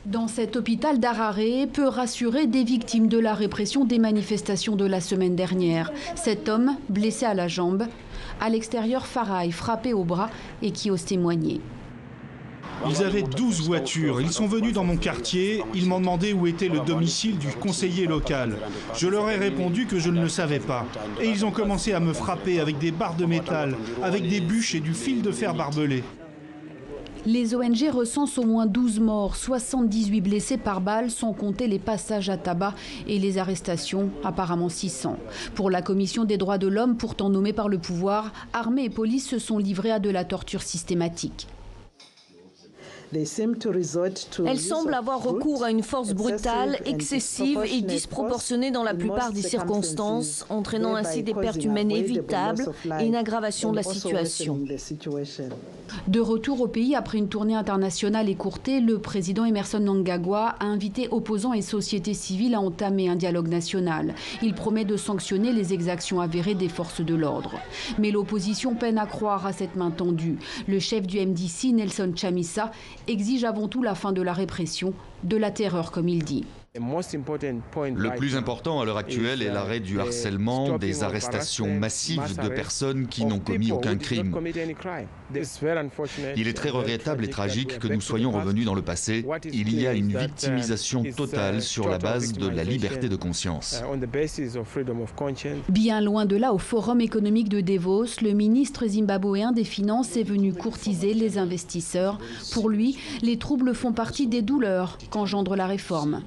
Dans cet hôpital d'Harare peut rassurer des victimes de la répression des manifestations de la semaine dernière. Cet homme, blessé à la jambe, à l'extérieur, Faraï, frappé au bras et qui ose témoigner. Ils avaient 12 voitures. Ils sont venus dans mon quartier. Ils m'ont demandé où était le domicile du conseiller local. Je leur ai répondu que je ne le savais pas. Et ils ont commencé à me frapper avec des barres de métal, avec des bûches et du fil de fer barbelé. Les ONG recensent au moins 12 morts, 78 blessés par balle, sans compter les passages à tabac et les arrestations, apparemment 600. Pour la Commission des droits de l'homme, pourtant nommée par le pouvoir, armée et police se sont livrés à de la torture systématique. Elle semble avoir recours à une force brutale, excessive et disproportionnée dans la plupart des circonstances, entraînant ainsi des pertes humaines évitables et une aggravation de la situation. De retour au pays après une tournée internationale écourtée, le président Emmerson Mnangagwa a invité opposants et sociétés civiles à entamer un dialogue national. Il promet de sanctionner les exactions avérées des forces de l'ordre. Mais l'opposition peine à croire à cette main tendue. Le chef du MDC, Nelson Chamisa, exige avant tout la fin de la répression, de la terreur comme il dit. Le plus important à l'heure actuelle est l'arrêt du harcèlement, des arrestations massives de personnes qui n'ont commis aucun crime. Il est très regrettable et tragique que nous soyons revenus dans le passé. Il y a une victimisation totale sur la base de la liberté de conscience. Bien loin de là, au Forum économique de Davos, le ministre zimbabwéen des Finances est venu courtiser les investisseurs. Pour lui, les troubles font partie des douleurs qu'engendre la réforme.